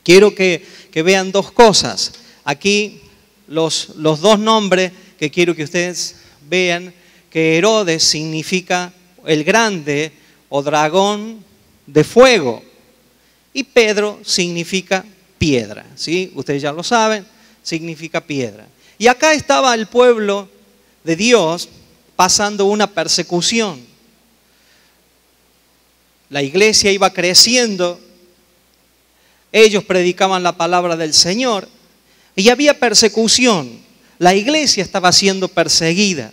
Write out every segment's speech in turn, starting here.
Quiero que vean dos cosas. Aquí los dos nombres que quiero que ustedes vean, que Herodes significa el grande o dragón de fuego y Pedro significa piedra, ¿sí? Ustedes ya lo saben, significa piedra. Y acá estaba el pueblo de Dios pasando una persecución. La iglesia iba creciendo, ellos predicaban la palabra del Señor y había persecución. La iglesia estaba siendo perseguida.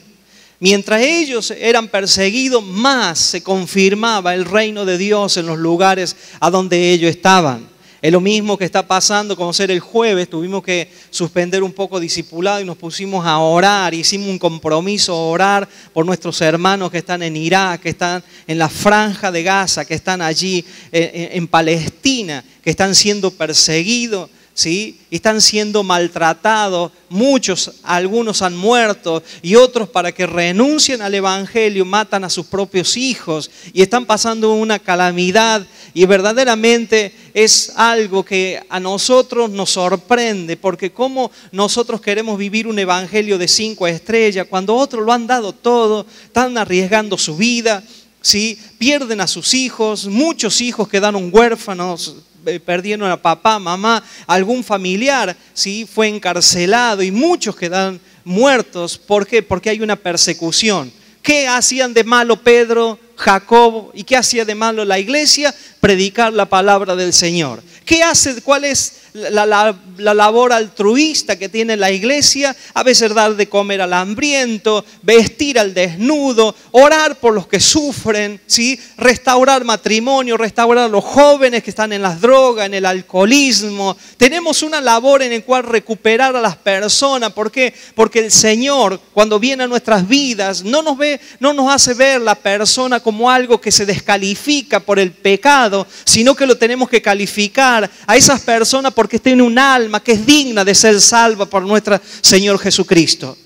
Mientras ellos eran perseguidos, más se confirmaba el reino de Dios en los lugares a donde ellos estaban. Es lo mismo que está pasando, como ser el jueves, tuvimos que suspender un poco discipulado y nos pusimos a orar, hicimos un compromiso a orar por nuestros hermanos que están en Irak, que están en la franja de Gaza, que están allí en Palestina, que están siendo perseguidos, ¿sí? Y están siendo maltratados, muchos, algunos han muerto y otros para que renuncien al evangelio matan a sus propios hijos y están pasando una calamidad y verdaderamente es algo que a nosotros nos sorprende porque cómo nosotros queremos vivir un evangelio de 5 estrellas cuando otros lo han dado todo, están arriesgando su vida, ¿sí? Pierden a sus hijos, muchos hijos quedaron huérfanos, perdieron a papá, mamá, algún familiar, ¿sí? Fue encarcelado y muchos quedan muertos. ¿Por qué? Porque hay una persecución. ¿Qué hacían de malo Pedro, Jacob y qué hacía de malo la iglesia? Predicar la palabra del Señor. ¿Qué hace? ¿Cuál es la labor altruista que tiene la iglesia? A veces dar de comer al hambriento, vestir al desnudo, orar por los que sufren, ¿sí? Restaurar matrimonio, restaurar a los jóvenes que están en las drogas, en el alcoholismo. Tenemos una labor en la cual recuperar a las personas. ¿Por qué? Porque el Señor, cuando viene a nuestras vidas, no nos hace ver la persona como algo que se descalifica por el pecado, sino que lo tenemos que calificar a esas personas porque tiene un alma que es digna de ser salva por nuestro Señor Jesucristo.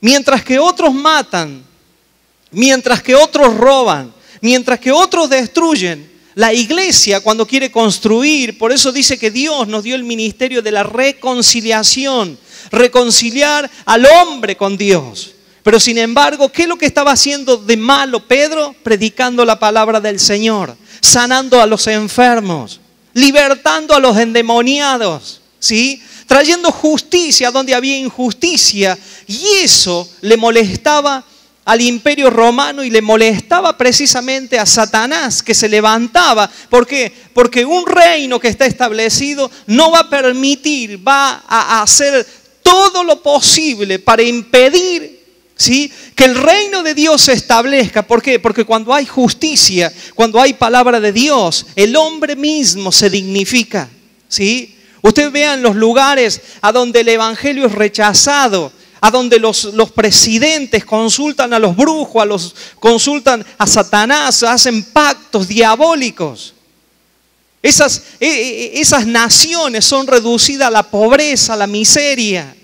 Mientras que otros matan, mientras que otros roban, mientras que otros destruyen, la iglesia cuando quiere construir, por eso dice que Dios nos dio el ministerio de la reconciliación, reconciliar al hombre con Dios. Pero sin embargo, ¿qué es lo que estaba haciendo de malo Pedro? Predicando la palabra del Señor, sanando a los enfermos, libertando a los endemoniados, ¿sí? Trayendo justicia donde había injusticia. Y eso le molestaba al imperio romano y le molestaba precisamente a Satanás que se levantaba. ¿Por qué? Porque un reino que está establecido no va a permitir, va a hacer todo lo posible para impedir, ¿sí?, que el reino de Dios se establezca. ¿Por qué? Porque cuando hay justicia, cuando hay palabra de Dios, el hombre mismo se dignifica, ¿sí? Ustedes vean los lugares a donde el evangelio es rechazado, a donde los presidentes consultan a los brujos, consultan a Satanás, hacen pactos diabólicos. Esas naciones son reducidas a la pobreza, a la miseria.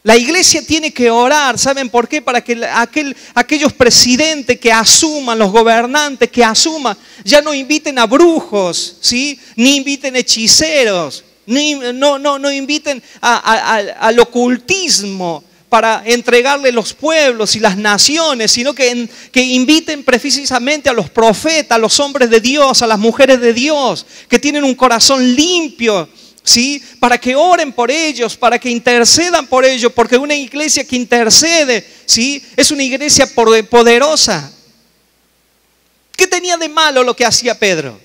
La iglesia tiene que orar, ¿saben por qué? Para que aquellos presidentes que asuman, los gobernantes que asuman, ya no inviten a brujos, ¿sí? Ni inviten hechiceros, no inviten al ocultismo para entregarle los pueblos y las naciones, sino que inviten precisamente a los profetas, a los hombres de Dios, a las mujeres de Dios, que tienen un corazón limpio, ¿sí? Para que oren por ellos, para que intercedan por ellos, porque una iglesia que intercede, ¿sí?, es una iglesia poderosa. ¿Qué tenía de malo lo que hacía Pedro?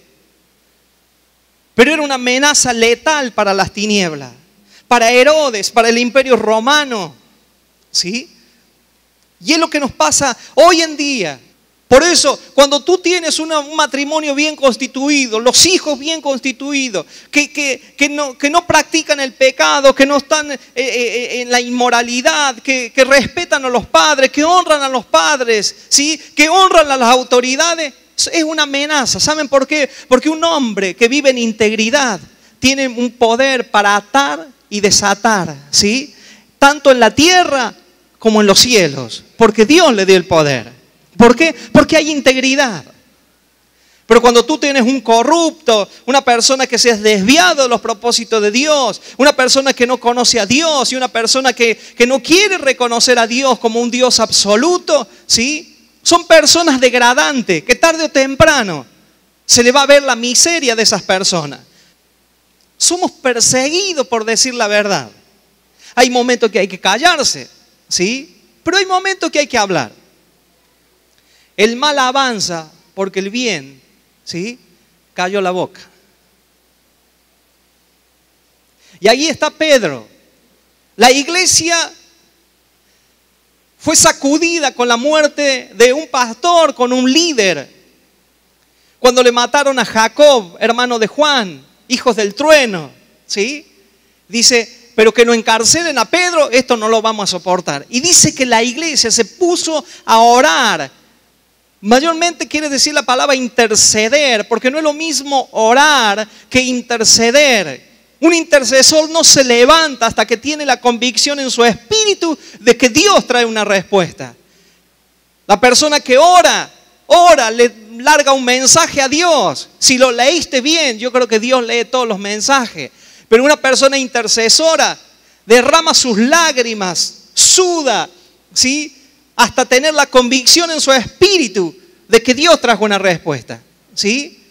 Pero era una amenaza letal para las tinieblas, para Herodes, para el imperio romano, ¿sí? Y es lo que nos pasa hoy en día. Por eso, cuando tú tienes un matrimonio bien constituido, los hijos bien constituidos, que no practican el pecado, que no están en la inmoralidad, que respetan a los padres, que honran a los padres, ¿sí?, que honran a las autoridades, es una amenaza. ¿Saben por qué? Porque un hombre que vive en integridad tiene un poder para atar y desatar, ¿sí?, tanto en la tierra como en los cielos, porque Dios le dio el poder. ¿Por qué? Porque hay integridad. Pero cuando tú tienes un corrupto, una persona que se ha desviado de los propósitos de Dios, una persona que no conoce a Dios y una persona que no quiere reconocer a Dios como un Dios absoluto, ¿sí? Son personas degradantes que tarde o temprano se le va a ver la miseria de esas personas. Somos perseguidos por decir la verdad. Hay momentos que hay que callarse, ¿sí? Pero hay momentos que hay que hablar. El mal avanza porque el bien, ¿sí?, cayó la boca. Y ahí está Pedro. La iglesia fue sacudida con la muerte de un pastor, con un líder. Cuando le mataron a Jacob, hermano de Juan, hijos del trueno, ¿sí? Dice, pero que no encarcelen a Pedro, esto no lo vamos a soportar. Y dice que la iglesia se puso a orar. Mayormente quiere decir la palabra interceder, porque no es lo mismo orar que interceder. Un intercesor no se levanta hasta que tiene la convicción en su espíritu de que Dios trae una respuesta. La persona que ora, le larga un mensaje a Dios. Si lo leíste bien, yo creo que Dios lee todos los mensajes. Pero una persona intercesora derrama sus lágrimas, suda, ¿sí?, hasta tener la convicción en su espíritu de que Dios trajo una respuesta, ¿sí?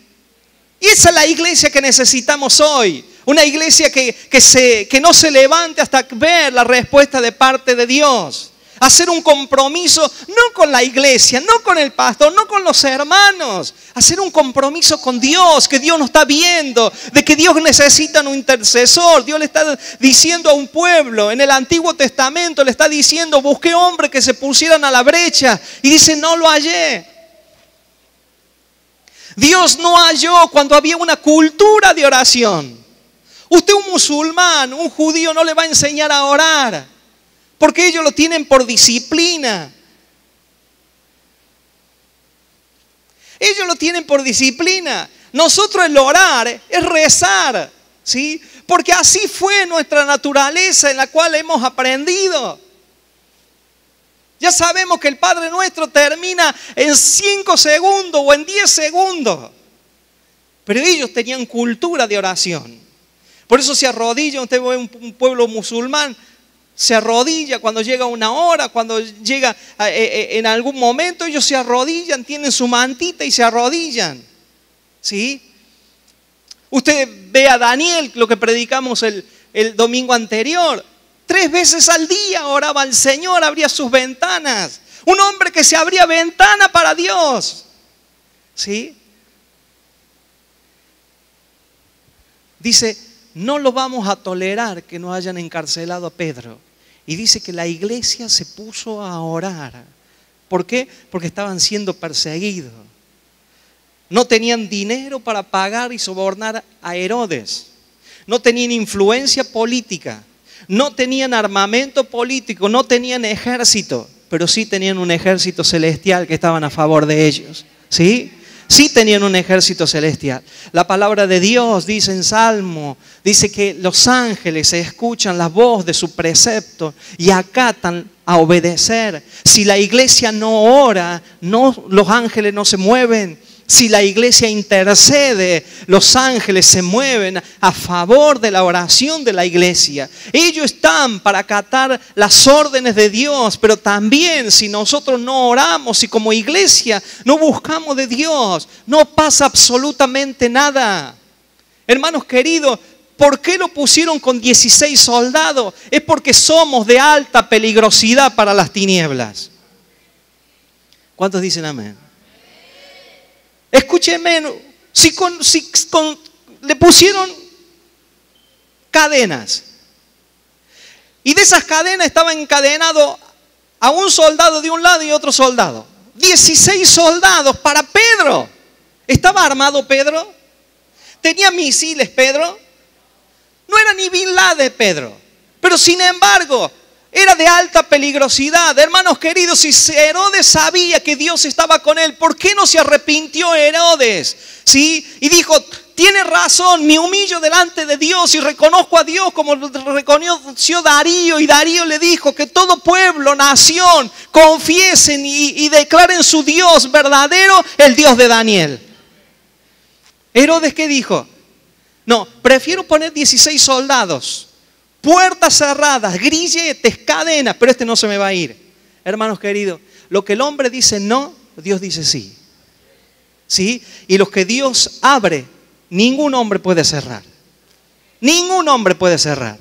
Y esa es la iglesia que necesitamos hoy. Una iglesia que no se levante hasta ver la respuesta de parte de Dios. Hacer un compromiso, no con la iglesia, no con el pastor, no con los hermanos. Hacer un compromiso con Dios, que Dios nos está viendo, de que Dios necesita un intercesor. Dios le está diciendo a un pueblo, en el Antiguo Testamento le está diciendo, busqué hombres que se pusieran a la brecha. Y dice, no lo hallé. Dios no halló cuando había una cultura de oración. Usted, un musulmán, un judío, no le va a enseñar a orar, porque ellos lo tienen por disciplina. Ellos lo tienen por disciplina. Nosotros el orar es rezar, ¿sí? Porque así fue nuestra naturaleza en la cual hemos aprendido. Ya sabemos que el Padre Nuestro termina en 5 segundos o en 10 segundos. Pero ellos tenían cultura de oración. Por eso se arrodillan. Usted ve un pueblo musulmán, se arrodilla cuando llega una hora, cuando llega en algún momento, ellos se arrodillan, tienen su mantita y se arrodillan, ¿sí? Usted ve a Daniel, lo que predicamos el domingo anterior, 3 veces al día oraba al Señor, abría sus ventanas. Un hombre que se abría ventana para Dios, ¿sí? Dice, no lo vamos a tolerar que no hayan encarcelado a Pedro. Y dice que la iglesia se puso a orar. ¿Por qué? Porque estaban siendo perseguidos. No tenían dinero para pagar y sobornar a Herodes. No tenían influencia política. No tenían armamento político. No tenían ejército. Pero sí tenían un ejército celestial que estaban a favor de ellos. ¿Sí? Sí tenían un ejército celestial. La palabra de Dios dice en Salmo, dice que los ángeles escuchan la voz de su precepto y acatan a obedecer. Si la iglesia no ora, los ángeles no se mueven. Si la iglesia intercede, los ángeles se mueven a favor de la oración de la iglesia. Ellos están para acatar las órdenes de Dios, pero también si nosotros no oramos y como iglesia no buscamos de Dios, no pasa absolutamente nada. Hermanos queridos, ¿por qué lo pusieron con 16 soldados? Es porque somos de alta peligrosidad para las tinieblas. ¿Cuántos dicen amén? Escúcheme, si le pusieron cadenas y de esas cadenas estaba encadenado a un soldado de un lado y otro soldado. 16 soldados para Pedro. ¿Estaba armado Pedro? ¿Tenía misiles Pedro? No era ni Bin Laden Pedro. Pero sin embargo, era de alta peligrosidad. Hermanos queridos, si Herodes sabía que Dios estaba con él, ¿por qué no se arrepintió Herodes? ¿Sí? Y dijo, tiene razón, me humillo delante de Dios y reconozco a Dios como reconoció Darío. Y Darío le dijo que todo pueblo, nación, confiesen y declaren su Dios verdadero, el Dios de Daniel. Herodes, ¿qué dijo? No, prefiero poner 16 soldados, puertas cerradas, grilletes, cadenas, pero este no se me va a ir. Hermanos queridos, lo que el hombre dice no, Dios dice sí. ¿Sí? Y los que Dios abre, ningún hombre puede cerrar. Ningún hombre puede cerrar.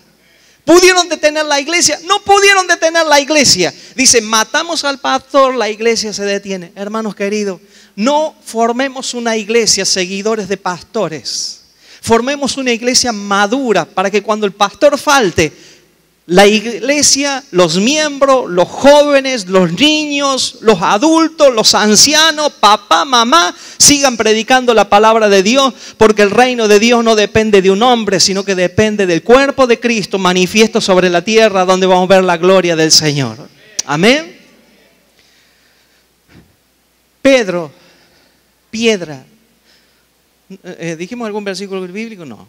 ¿Pudieron detener la iglesia? No pudieron detener la iglesia. Dice, matamos al pastor, la iglesia se detiene. Hermanos queridos, no formemos una iglesia seguidores de pastores. Formemos una iglesia madura para que cuando el pastor falte, la iglesia, los miembros, los jóvenes, los niños, los adultos, los ancianos, papá, mamá, sigan predicando la palabra de Dios, porque el reino de Dios no depende de un hombre, sino que depende del cuerpo de Cristo manifiesto sobre la tierra, donde vamos a ver la gloria del Señor. Amén. Pedro, piedra. ¿Dijimos algún versículo bíblico? No.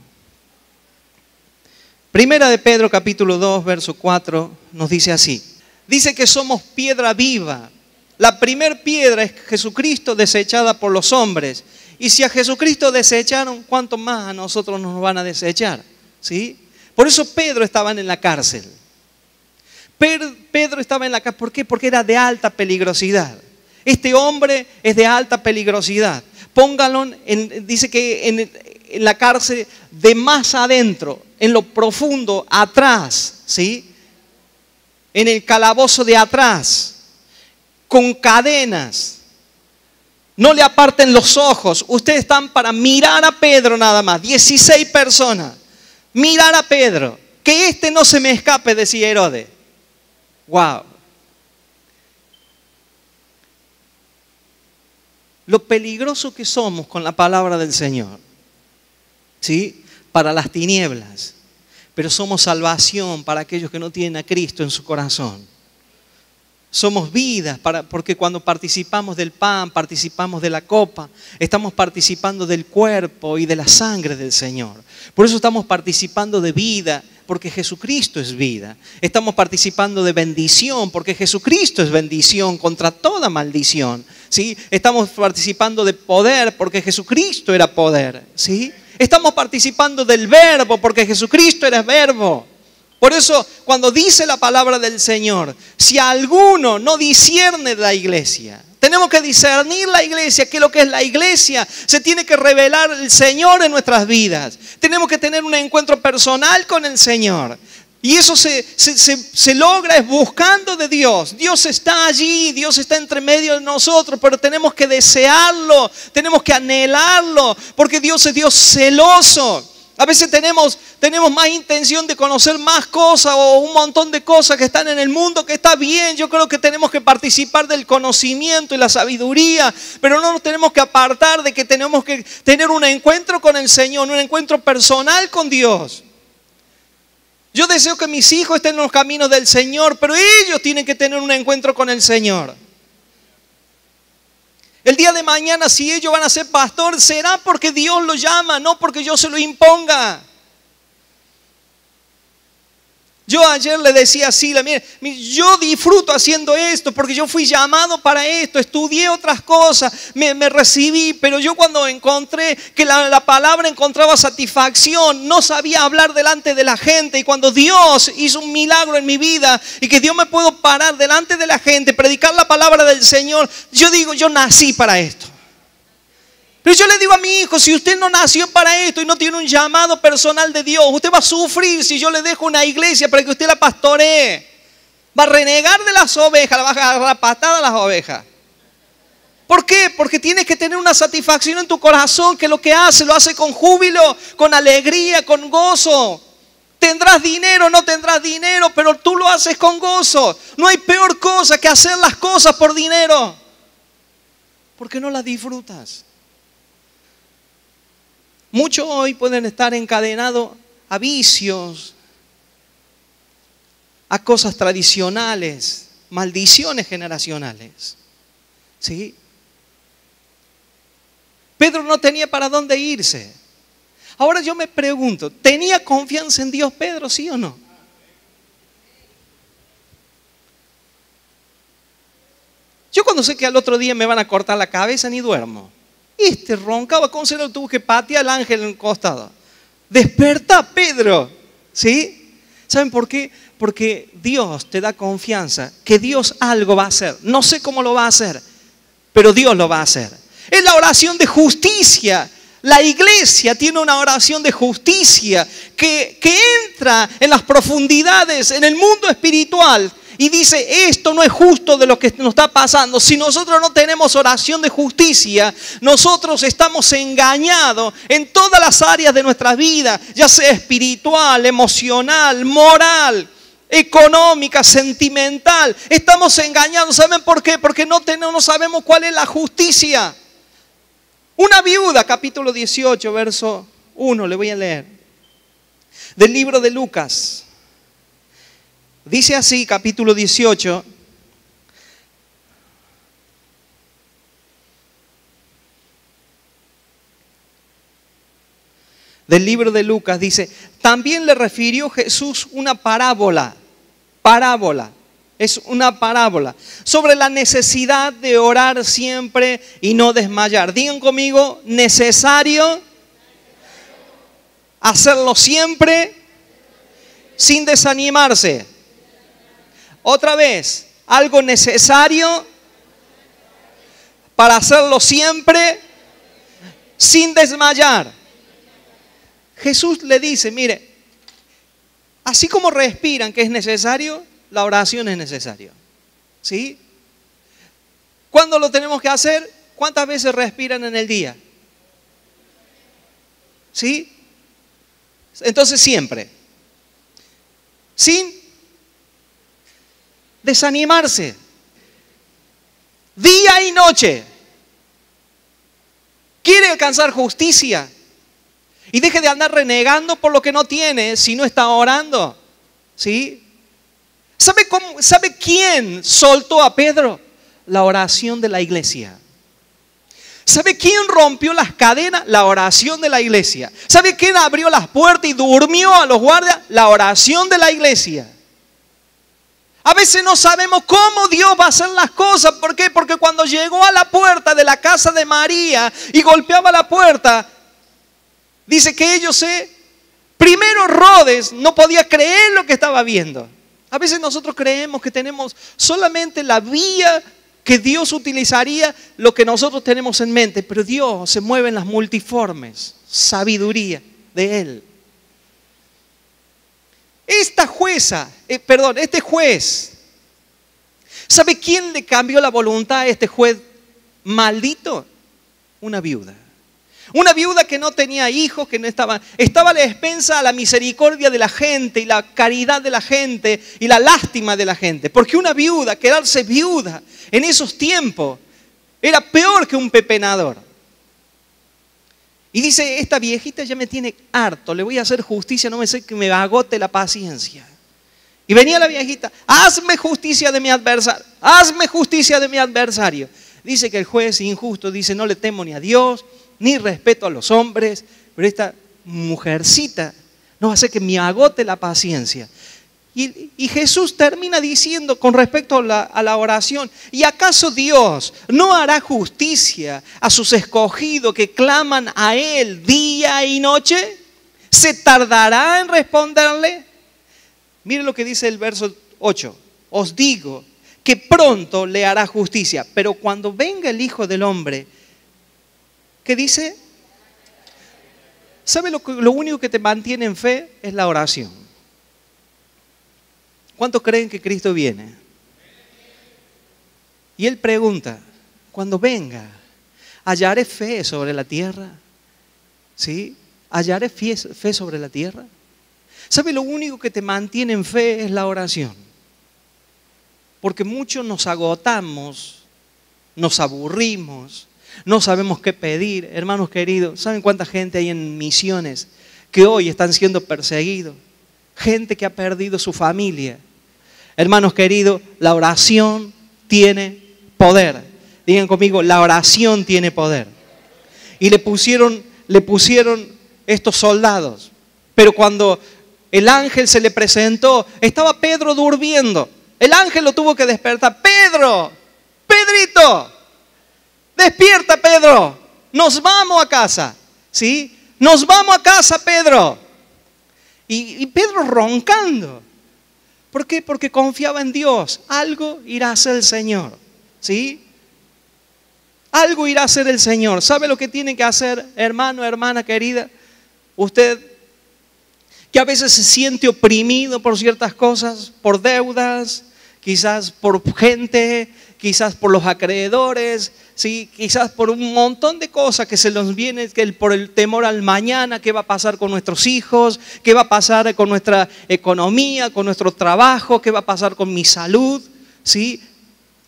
Primera de Pedro capítulo 2, verso 4 nos dice así. Dice que somos piedra viva. La primer piedra es Jesucristo desechada por los hombres. Y si a Jesucristo desecharon, ¿cuánto más a nosotros nos van a desechar? ¿Sí? Por eso Pedro estaba en la cárcel. Pedro estaba en la cárcel. ¿Por qué? Porque era de alta peligrosidad. Este hombre es de alta peligrosidad. Póngalo, dice que en la cárcel de más adentro, en lo profundo, atrás, ¿sí? En el calabozo de atrás, con cadenas. No le aparten los ojos. Ustedes están para mirar a Pedro nada más. 16 personas. Mirar a Pedro. Que este no se me escape, decía Herodes. Wow. Lo peligroso que somos con la palabra del Señor. ¿Sí? Para las tinieblas. Pero somos salvación para aquellos que no tienen a Cristo en su corazón. Somos vidas, porque cuando participamos del pan, participamos de la copa, estamos participando del cuerpo y de la sangre del Señor. Por eso estamos participando de vida, porque Jesucristo es vida. Estamos participando de bendición, porque Jesucristo es bendición contra toda maldición. ¿Sí? Estamos participando de poder, porque Jesucristo era poder. ¿Sí? Estamos participando del verbo, porque Jesucristo era verbo. Por eso, cuando dice la palabra del Señor, si alguno no discierne de la iglesia, tenemos que discernir la iglesia, que lo que es la iglesia, se tiene que revelar el Señor en nuestras vidas. Tenemos que tener un encuentro personal con el Señor. Y eso se logra es buscando de Dios. Dios está allí, Dios está entre medio de nosotros, pero tenemos que desearlo, tenemos que anhelarlo, porque Dios es Dios celoso. A veces tenemos más intención de conocer más cosas o un montón de cosas que están en el mundo, que está bien. Yo creo que tenemos que participar del conocimiento y la sabiduría, pero no nos tenemos que apartar de que tenemos que tener un encuentro con el Señor, un encuentro personal con Dios. Yo deseo que mis hijos estén en los caminos del Señor, pero ellos tienen que tener un encuentro con el Señor. El día de mañana, si ellos van a ser pastor, será porque Dios los llama, no porque yo se lo imponga. Yo ayer le decía a Sila, mire, yo disfruto haciendo esto porque yo fui llamado para esto, estudié otras cosas, me recibí, pero yo cuando encontré que la palabra encontraba satisfacción, no sabía hablar delante de la gente, y cuando Dios hizo un milagro en mi vida y que Dios me pudo parar delante de la gente, predicar la palabra del Señor, yo digo, yo nací para esto. Pero yo le digo a mi hijo, si usted no nació para esto y no tiene un llamado personal de Dios, usted va a sufrir si yo le dejo una iglesia para que usted la pastoree. Va a renegar de las ovejas, la va a agarrar patada a las ovejas. ¿Por qué? Porque tienes que tener una satisfacción en tu corazón, que lo que hace, lo hace con júbilo, con alegría, con gozo. Tendrás dinero, no tendrás dinero, pero tú lo haces con gozo. No hay peor cosa que hacer las cosas por dinero, porque no las disfrutas. Muchos hoy pueden estar encadenados a vicios, a cosas tradicionales, maldiciones generacionales. ¿Sí? Pedro no tenía para dónde irse. Ahora yo me pregunto, ¿tenía confianza en Dios Pedro, sí o no? Yo cuando sé que al otro día me van a cortar la cabeza ni duermo. roncaba, ¿cómo se lo tuvo que patear al ángel en el costado? Desperta, Pedro. ¿Sí? ¿Saben por qué? Porque Dios te da confianza que Dios algo va a hacer. No sé cómo lo va a hacer, pero Dios lo va a hacer. Es la oración de justicia. La iglesia tiene una oración de justicia que entra en las profundidades, en el mundo espiritual y dice, esto no es justo de lo que nos está pasando. Si nosotros no tenemos oración de justicia, nosotros estamos engañados en todas las áreas de nuestra vida, ya sea espiritual, emocional, moral, económica, sentimental. Estamos engañados. ¿Saben por qué? Porque no sabemos cuál es la justicia. Una viuda, capítulo 18, verso 1, le voy a leer. Del libro de Lucas. Dice así, capítulo 18. Del libro de Lucas dice, también le refirió Jesús una parábola. Es una parábola sobre la necesidad de orar siempre y no desmayar. Digan conmigo, necesario hacerlo siempre sin desanimarse. Otra vez, algo necesario para hacerlo siempre sin desmayar. Jesús le dice, mire, así como respiran que es necesario, la oración es necesaria. ¿Sí? ¿Cuándo lo tenemos que hacer? ¿Cuántas veces respiran en el día? ¿Sí? Entonces siempre. Sin desanimarse. Día y noche. ¿Quiere alcanzar justicia? Y deje de andar renegando por lo que no tiene si no está orando. ¿Sí? ¿Sabe quién soltó a Pedro? La oración de la iglesia. ¿Sabe quién rompió las cadenas? La oración de la iglesia. ¿Sabe quién abrió las puertas y durmió a los guardias? La oración de la iglesia. A veces no sabemos cómo Dios va a hacer las cosas. ¿Por qué? Porque cuando llegó a la puerta de la casa de María y golpeaba la puerta, dice que primero Rodes no podía creer lo que estaba viendo. A veces nosotros creemos que tenemos solamente la vía que Dios utilizaría, lo que nosotros tenemos en mente, pero Dios se mueve en las multiformes sabiduría de Él. Este juez, ¿sabe quién le cambió la voluntad a este juez maldito? Una viuda. Una viuda que no tenía hijos, que no estaba a la expensa a la misericordia de la gente y la caridad de la gente y la lástima de la gente. Porque una viuda, quedarse viuda en esos tiempos, era peor que un pepenador. Y dice, esta viejita ya me tiene harto, le voy a hacer justicia, no me sé que me agote la paciencia. Y venía la viejita, hazme justicia de mi adversario, hazme justicia de mi adversario. Dice que el juez injusto dice, no le temo ni a Dios, ni respeto a los hombres, pero esta mujercita no va a hacer que me agote la paciencia. Y Jesús termina diciendo con respecto a la oración, ¿y acaso Dios no hará justicia a sus escogidos que claman a Él día y noche? ¿Se tardará en responderle? Miren lo que dice el verso 8. Os digo que pronto le hará justicia, pero cuando venga el Hijo del Hombre, ¿qué dice? ¿Sabe lo único que te mantiene en fe? Es la oración. ¿Cuántos creen que Cristo viene? Y Él pregunta, cuando venga, ¿hallaré fe sobre la tierra? ¿Sí? ¿Hallaré fe sobre la tierra? ¿Sabe lo único que te mantiene en fe? Es la oración. Porque muchos nos agotamos, nos aburrimos, no sabemos qué pedir. Hermanos queridos, ¿saben cuánta gente hay en misiones que hoy están siendo perseguidos? Gente que ha perdido su familia. Hermanos queridos, la oración tiene poder. Digan conmigo, la oración tiene poder. Y le pusieron estos soldados. Pero cuando el ángel se le presentó, estaba Pedro durmiendo. El ángel lo tuvo que despertar. Pedrito, despierta, Pedro. nos vamos a casa, ¿sí? Nos vamos a casa, Pedro. Y Pedro roncando. ¿Por qué? Porque confiaba en Dios. Algo irá a hacer el Señor, ¿sí? Algo irá a hacer el Señor. ¿Sabe lo que tiene que hacer, hermano, hermana querida? Usted que a veces se siente oprimido por ciertas cosas, por deudas, quizás por gente, quizás por los acreedores, ¿sí? Quizás por un montón de cosas que se nos viene, por el temor al mañana, qué va a pasar con nuestros hijos, qué va a pasar con nuestra economía, con nuestro trabajo, qué va a pasar con mi salud, ¿sí?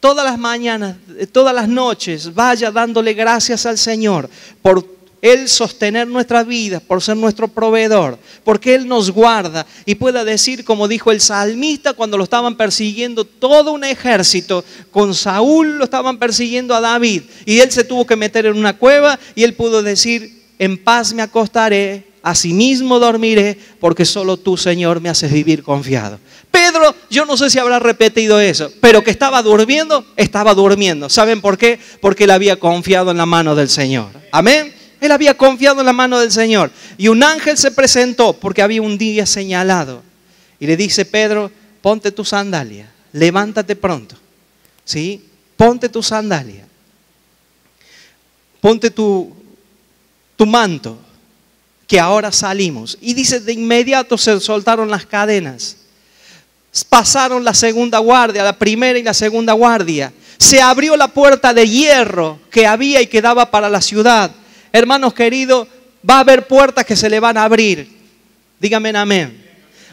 Todas las mañanas, todas las noches, vaya dándole gracias al Señor por Él sostener nuestra vida, por ser nuestro proveedor, porque Él nos guarda y pueda decir, como dijo el salmista cuando lo estaban persiguiendo todo un ejército, con Saúl lo estaban persiguiendo a David y él se tuvo que meter en una cueva y él pudo decir, en paz me acostaré, asimismo dormiré, porque solo tú, Señor, me haces vivir confiado. Pedro, yo no sé si habrá repetido eso, pero que estaba durmiendo, estaba durmiendo. ¿Saben por qué? Porque él había confiado en la mano del Señor. Amén. Él había confiado en la mano del Señor. Y un ángel se presentó porque había un día señalado. Y le dice, Pedro, ponte tu sandalia, levántate pronto. ¿Sí? Ponte tu sandalia. Ponte tu manto, que ahora salimos. Y dice, de inmediato se soltaron las cadenas. Pasaron la segunda guardia, la primera y la segunda guardia. Se abrió la puerta de hierro que había y que daba para la ciudad. Hermanos queridos, va a haber puertas que se le van a abrir. Díganme amén.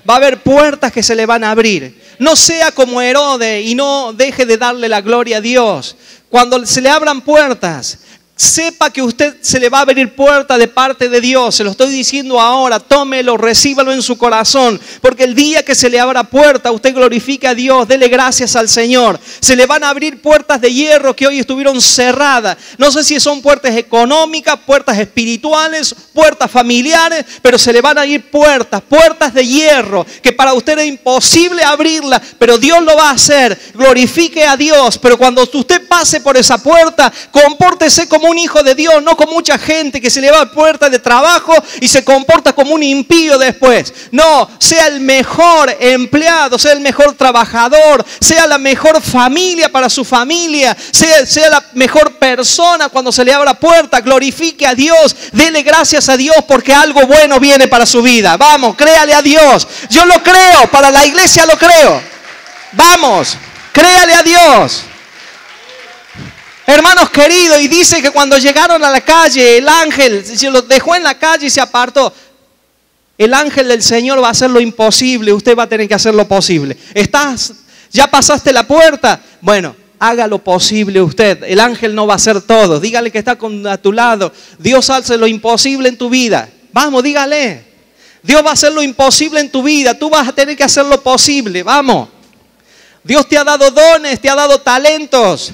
Va a haber puertas que se le van a abrir. No sea como Herodes y no deje de darle la gloria a Dios. Cuando se le abran puertas, sepa que usted se le va a abrir puerta de parte de Dios. Se lo estoy diciendo ahora, tómelo, recíbalo en su corazón. Porque el día que se le abra puerta, usted glorifique a Dios, dele gracias al Señor. Se le van a abrir puertas de hierro que hoy estuvieron cerradas. No sé si son puertas económicas, puertas espirituales, puertas familiares, pero se le van a ir puertas de hierro, que para usted es imposible abrirlas, pero Dios lo va a hacer. Glorifique a Dios, pero cuando usted pase por esa puerta, compórtese como un hijo de Dios, no como mucha gente que se le va a puerta de trabajo y se comporta como un impío después. No, sea el mejor empleado, sea el mejor trabajador, sea la mejor familia para su familia, sea la mejor persona cuando se le abra puerta. Glorifique a Dios, dele gracias a Dios porque algo bueno viene para su vida. Vamos, créale a Dios. Yo lo creo, para la iglesia lo creo. Vamos, créale a Dios. Hermanos queridos, y dice que cuando llegaron a la calle, el ángel se los dejó en la calle y se apartó. El ángel del Señor va a hacer lo imposible, usted va a tener que hacer lo posible. ¿Ya pasaste la puerta? Bueno, haga lo posible usted. El ángel no va a hacer todo. Dígale que está a tu lado. Dios hace lo imposible en tu vida. Vamos, dígale. Dios va a hacer lo imposible en tu vida. Tú vas a tener que hacer lo posible. Vamos. Dios te ha dado dones, te ha dado talentos.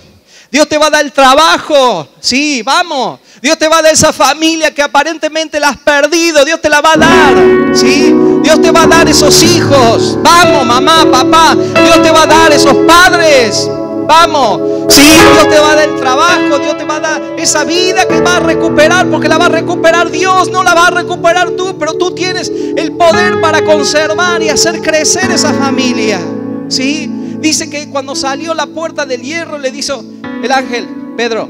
Dios te va a dar el trabajo, sí, vamos. Dios te va a dar esa familia que aparentemente la has perdido. Dios te la va a dar, sí. Dios te va a dar esos hijos. Vamos, mamá, papá. Dios te va a dar esos padres. Vamos, sí. Dios te va a dar el trabajo. Dios te va a dar esa vida que va a recuperar, porque la va a recuperar Dios, no la va a recuperar tú. Pero tú tienes el poder para conservar y hacer crecer esa familia, sí. Dice que cuando salió la puerta del hierro le dijo el ángel, Pedro,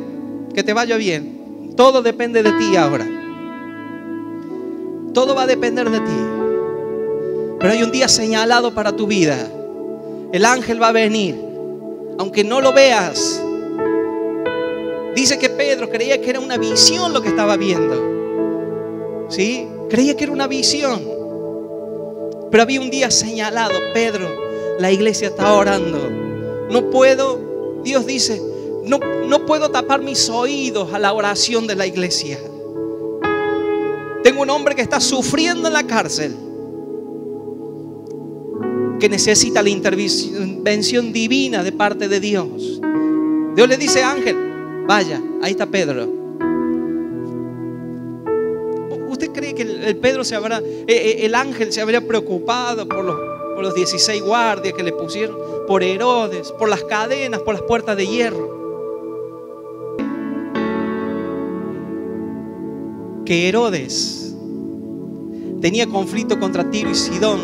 que te vaya bien. Todo depende de ti ahora. Todo va a depender de ti. Pero hay un día señalado para tu vida. El ángel va a venir, aunque no lo veas. Dice que Pedro creía que era una visión lo que estaba viendo. ¿Sí? Creía que era una visión. Pero había un día señalado. Pedro, la iglesia está orando. No puedo, Dios dice, no puedo tapar mis oídos a la oración de la iglesia. Tengo un hombre que está sufriendo en la cárcel, que necesita la intervención divina de parte de Dios. Dios le dice, ángel, vaya, ahí está Pedro. ¿Usted cree que el ángel se habría preocupado por los 16 guardias que le pusieron, por Herodes, por las cadenas, por las puertas de hierro? que Herodes tenía conflicto contra Tiro y Sidón.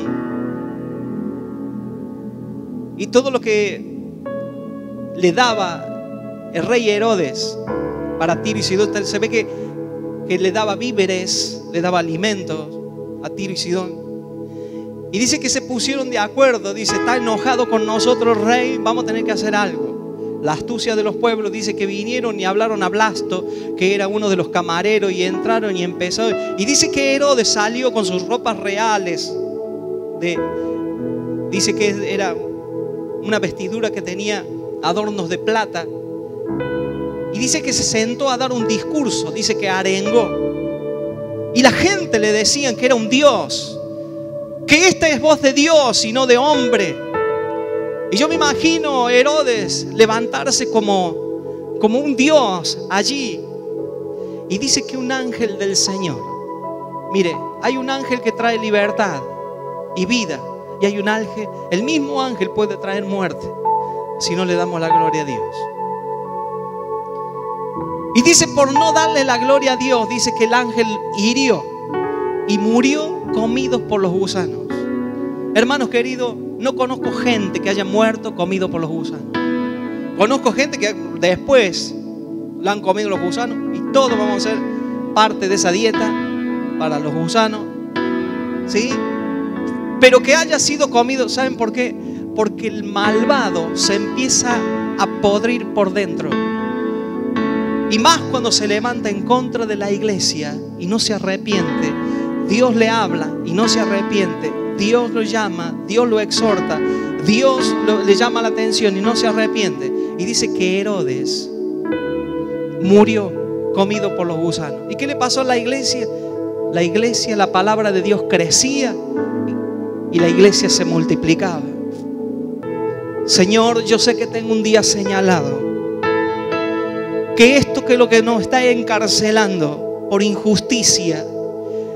Y todo lo que le daba el rey Herodes para Tiro y Sidón, se ve que le daba víveres, le daba alimentos a Tiro y Sidón. Y dice que se pusieron de acuerdo. Dice: está enojado con nosotros, rey, vamos a tener que hacer algo. La astucia de los pueblos dice que vinieron y hablaron a Blasto, que era uno de los camareros, y entraron y empezó. Y dice que Herodes salió con sus ropas reales. Dice que era una vestidura que tenía adornos de plata. Y dice que se sentó a dar un discurso. Dice que arengó. Y la gente le decían que era un dios, que esta es voz de Dios y no de hombre. Y yo me imagino a Herodes levantarse como un dios allí. Y dice que un ángel del Señor, mire, hay un ángel que trae libertad y vida, y hay un ángel, el mismo ángel puede traer muerte si no le damos la gloria a Dios. Y dice, por no darle la gloria a Dios, dice que el ángel hirió y murió comidos por los gusanos. Hermanos queridos, no conozco gente que haya muerto comido por los gusanos. Conozco gente que después la han comido los gusanos, y todos vamos a ser parte de esa dieta para los gusanos, ¿sí? Pero que haya sido comido, ¿saben por qué? Porque el malvado se empieza a podrir por dentro. Y más cuando se levanta en contra de la iglesia y no se arrepiente. Dios le habla y no se arrepiente. Dios lo llama, Dios lo exhorta, Dios le llama la atención y no se arrepiente. Y dice que Herodes murió comido por los gusanos. ¿Y qué le pasó a la iglesia? La iglesia, la palabra de Dios crecía y la iglesia se multiplicaba. Señor, yo sé que tengo un día señalado, que esto que es lo que nos está encarcelando por injusticia,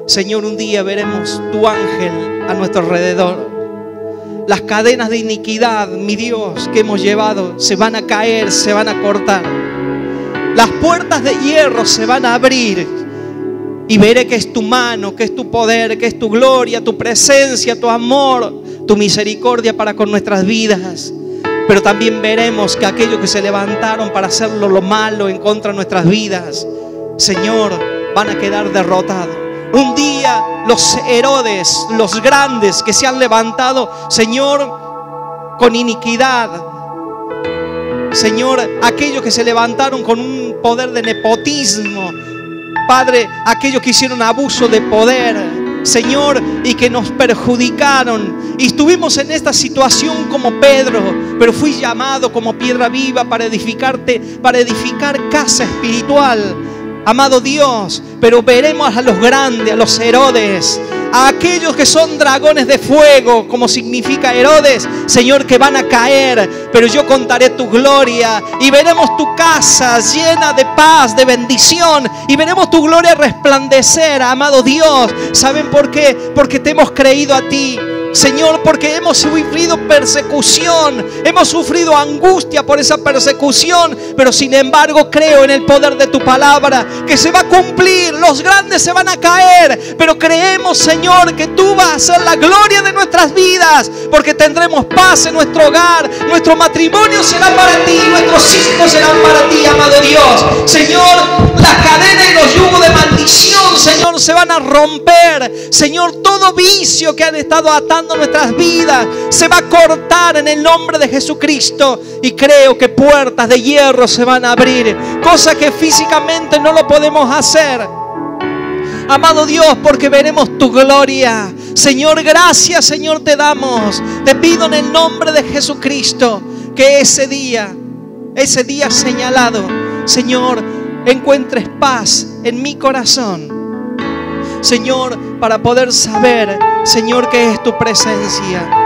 Señor, un día veremos tu ángel a nuestro alrededor. Las cadenas de iniquidad, mi Dios, que hemos llevado se van a caer, se van a cortar. Las puertas de hierro se van a abrir y veré que es tu mano, que es tu poder, que es tu gloria, tu presencia, tu amor, tu misericordia para con nuestras vidas. Pero también veremos que aquellos que se levantaron para hacerlo lo malo en contra de nuestras vidas, Señor, van a quedar derrotados. Un día los Herodes, los grandes que se han levantado, Señor, con iniquidad, Señor, aquellos que se levantaron con un poder de nepotismo, Padre, aquellos que hicieron abuso de poder, Señor, y que nos perjudicaron, y estuvimos en esta situación como Pedro, pero fui llamado como piedra viva para edificarte, para edificar casa espiritual. Amado Dios, pero veremos a los grandes, a los Herodes, a aquellos que son dragones de fuego, como significa Herodes, Señor, que van a caer, pero yo contaré tu gloria y veremos tu casa llena de paz, de bendición, y veremos tu gloria resplandecer, amado Dios. ¿Saben por qué? Porque te hemos creído a ti, Señor, porque hemos sufrido persecución, hemos sufrido angustia por esa persecución, pero sin embargo creo en el poder de tu palabra, que se va a cumplir. Los grandes se van a caer, pero creemos, Señor, que tú vas a ser la gloria de nuestras vidas, porque tendremos paz en nuestro hogar, nuestro matrimonio será para ti, nuestros hijos serán para ti, amado Dios. Señor, las cadenas y los yugos de maldición, Señor, se van a romper. Señor, todo vicio que han estado atando nuestras vidas se va a cortar en el nombre de Jesucristo, y creo que puertas de hierro se van a abrir, cosa que físicamente no lo podemos hacer, amado Dios, porque veremos tu gloria. Señor, gracias, Señor, te damos. Te pido en el nombre de Jesucristo que ese día señalado, Señor, encuentres paz en mi corazón, Señor, para poder saber, Señor, que es tu presencia.